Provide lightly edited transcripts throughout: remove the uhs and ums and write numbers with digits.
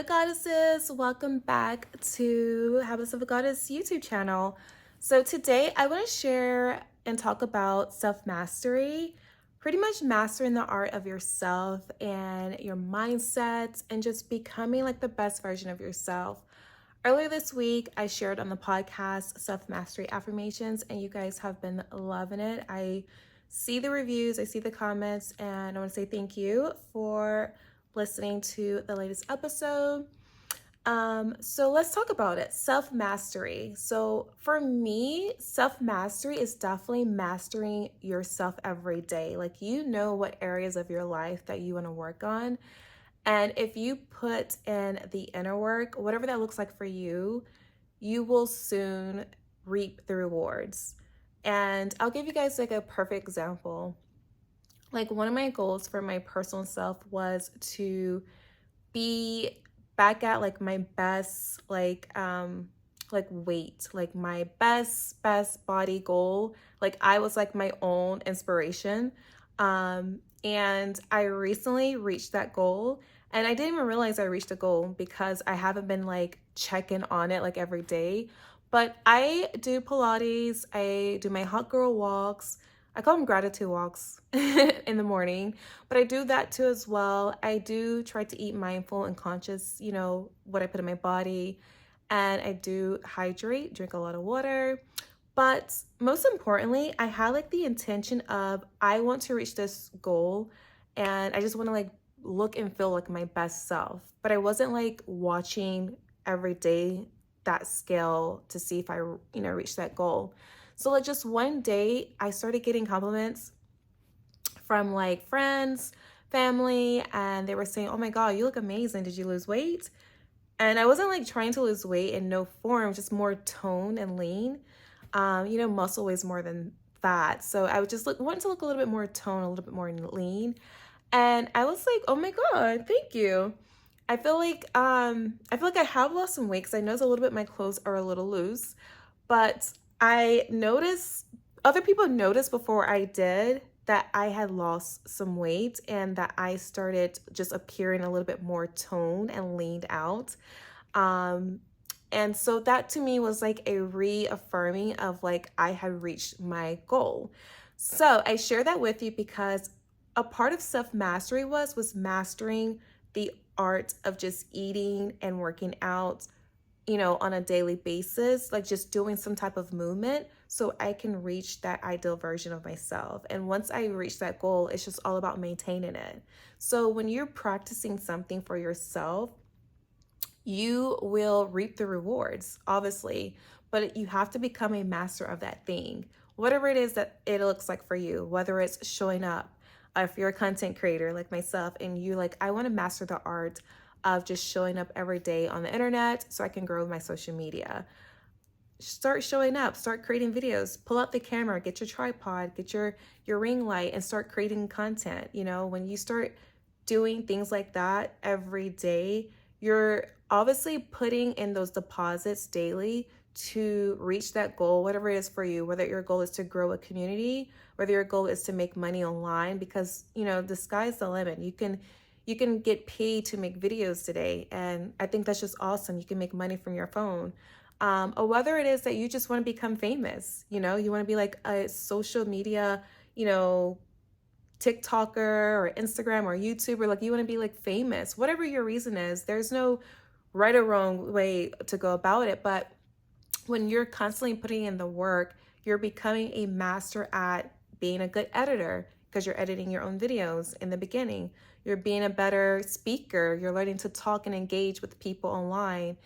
Hello goddesses, welcome back to Habits of a Goddess YouTube channel. So today I want to share and talk about self-mastery, pretty much mastering the art of yourself and your mindset and just becoming like the best version of yourself. Earlier this week, I shared on the podcast self-mastery affirmations and you guys have been loving it. I see the reviews, I see the comments, and I want to say thank you for listening to the latest episode. So let's talk about it. Self-mastery. So for me, self-mastery is definitely mastering yourself every day. Like you know what areas of your life that you want to work on. And if you put in the inner work, whatever that looks like for you, you will soon reap the rewards. And I'll give you guys like a perfect example. Like one of my goals for my personal self was to be back at like my best like weight, like my best body goal. Like I was like my own inspiration. And I recently reached that goal, and I didn't even realize I reached the goal because I haven't been like checking on it like every day. But I do Pilates, I do my hot girl walks. I call them gratitude walks in the morning, but I do that too as well. I do try to eat mindful and conscious, what I put in my body. And I do hydrate, drink a lot of water. But most importantly, I had like the intention of I want to reach this goal and I just want to like look and feel like my best self. But I wasn't like watching every day that scale to see if I, reach that goal. So like just one day I started getting compliments from like friends, family, and they were saying, "Oh my God, you look amazing. Did you lose weight?" And I wasn't like trying to lose weight in no form, just more tone and lean. Muscle weighs more than fat. So I would just wanted to look a little bit more tone, a little bit more lean. And I was like, "Oh my God, thank you." I feel like I have lost some weight because I noticed a little bit my clothes are a little loose, but I noticed other people noticed before I did that I had lost some weight and that I started just appearing a little bit more toned and leaned out. Um, and so that to me was like a reaffirming of like I had reached my goal. So I share that with you because a part of self-mastery was mastering the art of just eating and working out, on a daily basis, like just doing some type of movement so I can reach that ideal version of myself. And once I reach that goal, it's just all about maintaining it. So when you're practicing something for yourself, you will reap the rewards, obviously, but you have to become a master of that thing, whatever it is that it looks like for you, whether it's showing up. If you're a content creator like myself and you like, I want to master the art of just showing up every day on the internet so I can grow my social media. Start showing up, start creating videos, pull out the camera, get your tripod, get your ring light and start creating content. When you start doing things like that every day, you're obviously putting in those deposits daily to reach that goal, whatever it is for you, whether your goal is to grow a community, whether your goal is to make money online, because, the sky's the limit. You can get paid to make videos today. And I think that's just awesome. You can make money from your phone. Or whether it is that you just want to become famous, you want to be like a social media, TikToker or Instagram or YouTuber, like you want to be like famous, whatever your reason is, there's no right or wrong way to go about it. But when you're constantly putting in the work, you're becoming a master at being a good editor because you're editing your own videos in the beginning. You're being a better speaker. You're learning to talk and engage with people online.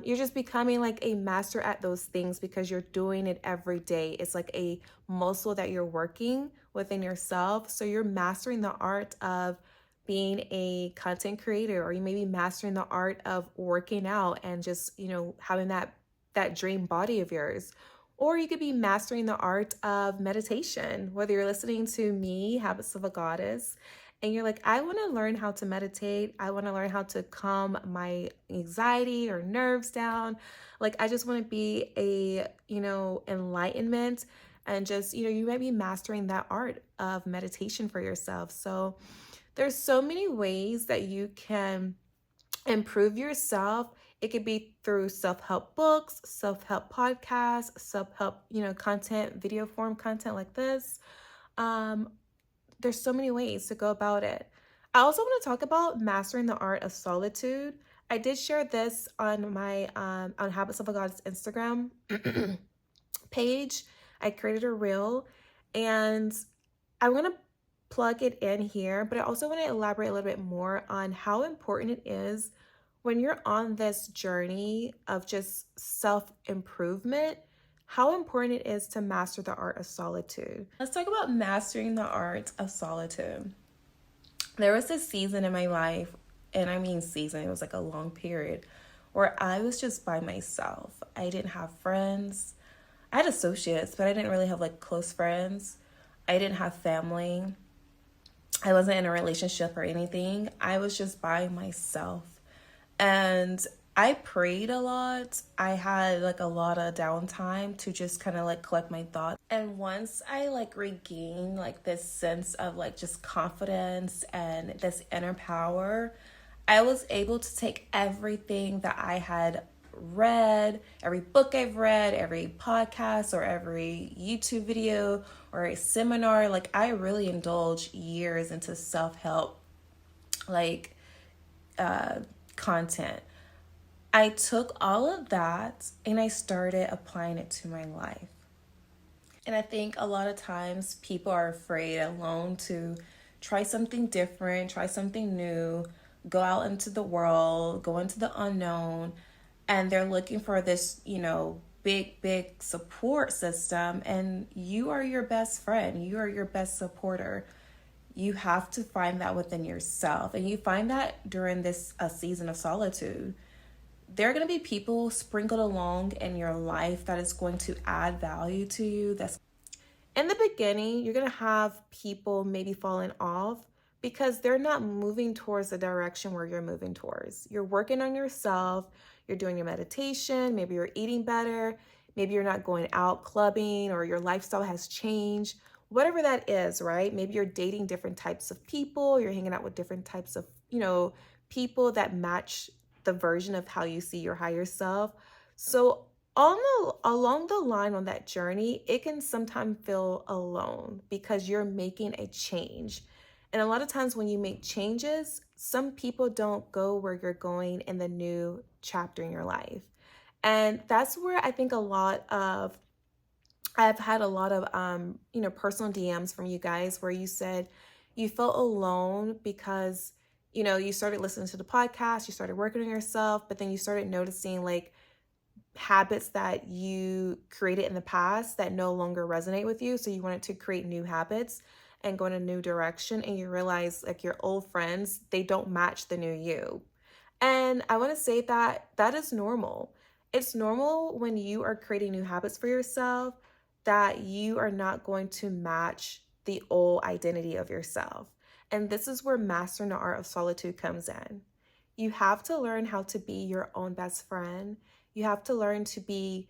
You're just becoming like a master at those things because you're doing it every day. It's like a muscle that you're working within yourself. So you're mastering the art of being a content creator, or you may be mastering the art of working out and just, having that dream body of yours. Or you could be mastering the art of meditation, whether you're listening to me, Habits of a Goddess, and you're like, I want to learn how to meditate. I want to learn how to calm my anxiety or nerves down. Like, I just want to be a, enlightenment and just, you might be mastering that art of meditation for yourself. So there's so many ways that you can improve yourself. It could be through self-help books, self-help podcasts, self-help, content, video form content like this. Um, there's so many ways to go about it. I also want to talk about mastering the art of solitude. I did share this on my on Habits of a Goddess Instagram page. I created a reel, and I want to plug it in here, but I also want to elaborate a little bit more on how important it is when you're on this journey of just self-improvement, how important it is to master the art of solitude. Let's talk about mastering the art of solitude. There was this season in my life, and I mean season, it was like a long period, where I was just by myself. I didn't have friends. I had associates, but I didn't really have like close friends. I didn't have family. I wasn't in a relationship or anything. I was just by myself. And I prayed a lot. I had like a lot of downtime to just kind of like collect my thoughts. And once I like regained like this sense of like just confidence and this inner power, I was able to take everything that I had read, every book I've read, every podcast or every YouTube video or a seminar. Like I really indulged years into self-help, like content. I took all of that and I started applying it to my life. And I think a lot of times people are afraid alone to try something different, try something new, go out into the world, go into the unknown, and they're looking for this, big support system. And you are your best friend, you are your best supporter. You have to find that within yourself, and you find that during this season of solitude. There are going to be people sprinkled along in your life that is going to add value to you. That's in the beginning, you're going to have people maybe falling off because they're not moving towards the direction where you're moving towards. You're working on yourself, you're doing your meditation, maybe you're eating better, maybe you're not going out clubbing, or your lifestyle has changed. Whatever that is, right? Maybe you're dating different types of people, you're hanging out with different types of, people that match the version of how you see your higher self. So along the line on that journey, it can sometimes feel alone because you're making a change. And a lot of times when you make changes, some people don't go where you're going in the new chapter in your life. And that's where I think I've had a lot of personal DMs from you guys where you said you felt alone because you started listening to the podcast, you started working on yourself, but then you started noticing like habits that you created in the past that no longer resonate with you. So you wanted to create new habits and go in a new direction, and you realize like your old friends, they don't match the new you. And I want to say that that is normal. It's normal when you are creating new habits for yourself that you are not going to match the old identity of yourself. And this is where mastering the art of solitude comes in. You have to learn how to be your own best friend. You have to learn to be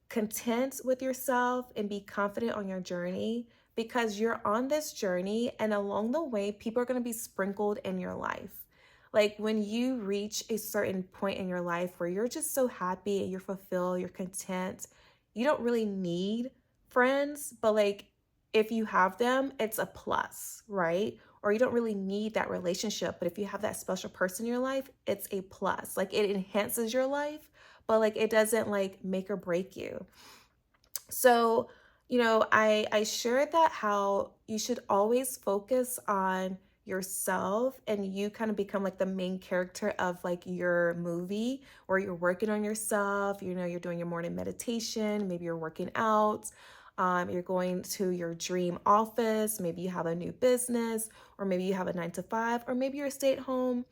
content with yourself and be confident on your journey, because you're on this journey and along the way, people are going to be sprinkled in your life. Like when you reach a certain point in your life where you're just so happy and you're fulfilled, you're content, you don't really need friends, but like if you have them, it's a plus, right? Or you don't really need that relationship, but if you have that special person in your life, it's a plus. Like it enhances your life, but like it doesn't like make or break you. So, I shared that how you should always focus on yourself, and you kind of become like the main character of like your movie, where you're working on yourself, you're doing your morning meditation, maybe you're working out, you're going to your dream office, maybe you have a new business, or maybe you have a 9 to 5, or maybe you're a stay-at-home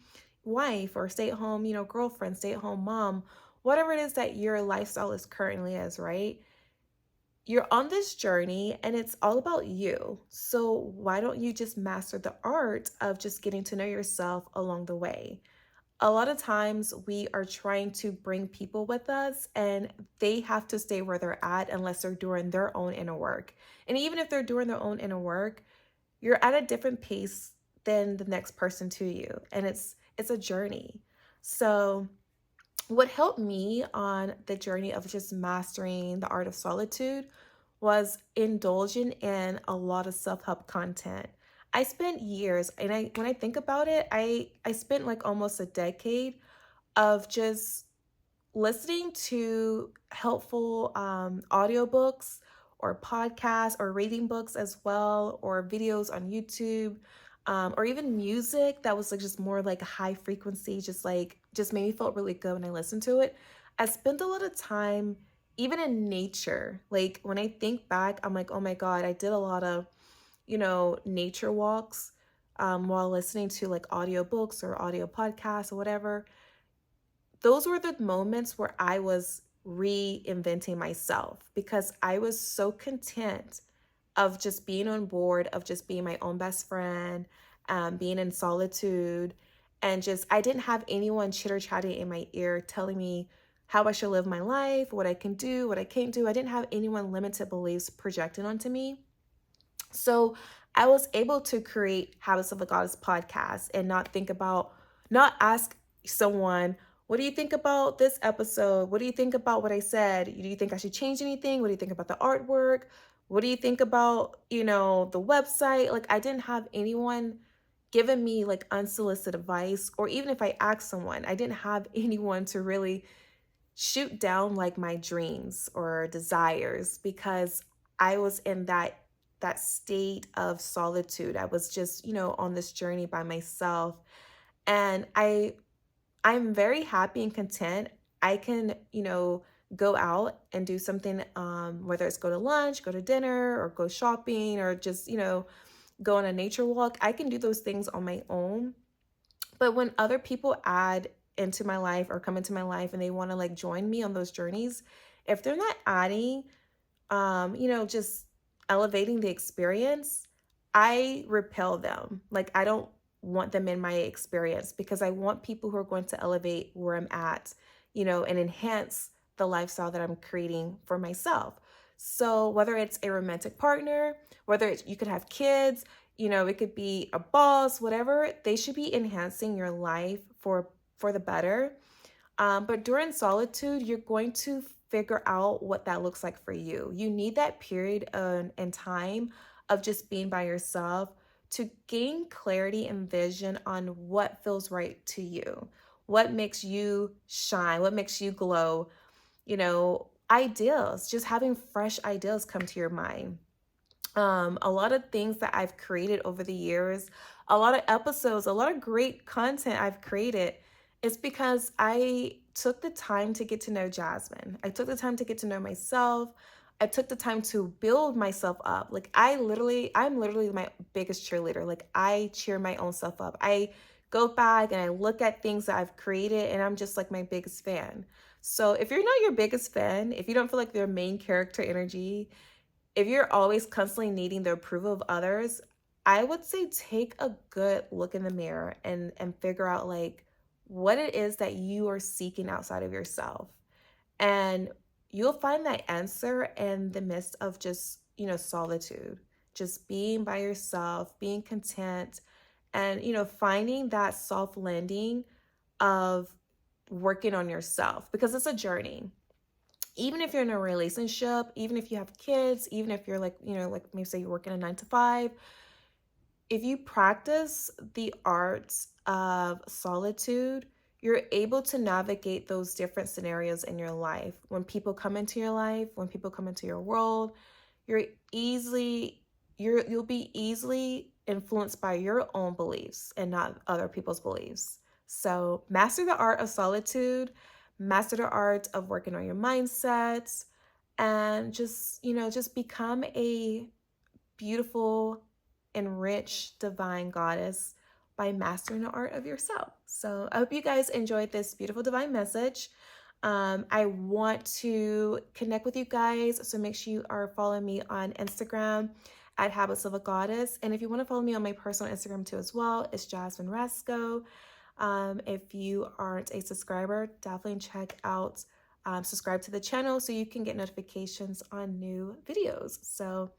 wife or stay-at-home, girlfriend, stay-at-home mom, whatever it is that your lifestyle is currently is, right? You're on this journey and it's all about you. So why don't you just master the art of just getting to know yourself along the way? A lot of times we are trying to bring people with us, and they have to stay where they're at unless they're doing their own inner work. And even if they're doing their own inner work, you're at a different pace than the next person to you. And it's a journey. So what helped me on the journey of just mastering the art of solitude was indulging in a lot of self-help content. I spent years, and I when I think about it, I spent like almost a decade of just listening to helpful audiobooks or podcasts or reading books as well, or videos on YouTube, or even music that was like just more like a high frequency, just made me feel really good when I listened to it. I spent a lot of time even in nature. Like when I think back, I'm like, oh my God, I did a lot of, nature walks while listening to like audiobooks or audio podcasts or whatever. Those were the moments where I was reinventing myself because I was so content of just being on board, of just being my own best friend, being in solitude, and just I didn't have anyone chitter chatting in my ear telling me how I should live my life, what I can do, what I can't do. I didn't have anyone limited beliefs projected onto me. So I was able to create Habits of a Goddess podcast and not ask someone, what do you think about this episode? What do you think about what I said? Do you think I should change anything? What do you think about the artwork? What do you think about, the website? Like I didn't have anyone giving me like unsolicited advice, or even if I asked someone, I didn't have anyone to really shoot down like my dreams or desires because I was in that state of solitude. I was just, on this journey by myself. And I'm very happy and content. I can, go out and do something, whether it's go to lunch, go to dinner, or go shopping, or just, go on a nature walk. I can do those things on my own. But when other people add into my life or come into my life and they want to like join me on those journeys, if they're not adding, just elevating the experience, I repel them. Like I don't want them in my experience because I want people who are going to elevate where I'm at, and enhance the lifestyle that I'm creating for myself. So whether it's a romantic partner, whether it's you could have kids, it could be a boss, whatever, they should be enhancing your life for the better. But during solitude, you're going to figure out what that looks like for you. You need that period in time of just being by yourself to gain clarity and vision on what feels right to you, what makes you shine, what makes you glow, ideas, just having fresh ideas come to your mind. A lot of things that I've created over the years, a lot of episodes, a lot of great content I've created is because I took the time to get to know Jasmine. I took the time to get to know myself. I took the time to build myself up. Like I'm literally my biggest cheerleader. Like I cheer my own self up. I go back and I look at things that I've created and I'm just like my biggest fan. So if you're not your biggest fan, if you don't feel like your main character energy, if you're always constantly needing the approval of others, I would say take a good look in the mirror and figure out like what it is that you are seeking outside of yourself. And you'll find that answer in the midst of just, solitude, just being by yourself, being content, and, finding that soft landing of working on yourself because it's a journey. Even if you're in a relationship, even if you have kids, even if you're like, like maybe say you're working a 9 to 5, if you practice the arts of solitude, you're able to navigate those different scenarios in your life. When people come into your life, when people come into your world, you're easily you'll be easily influenced by your own beliefs and not other people's beliefs. So, master the art of solitude, master the art of working on your mindsets, and just become a beautiful, enriched, divine goddess by mastering the art of yourself. So I hope you guys enjoyed this beautiful divine message. I want to connect with you guys, so make sure you are following me on Instagram at Habits of a Goddess. And if you want to follow me on my personal Instagram too as well, it's Jasmine Rasco. If you aren't a subscriber, definitely check out subscribe to the channel so you can get notifications on new videos. So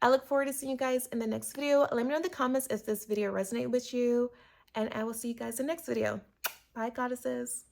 I look forward to seeing you guys in the next video. Let me know in the comments if this video resonated with you, and I will see you guys in the next video. Bye, goddesses.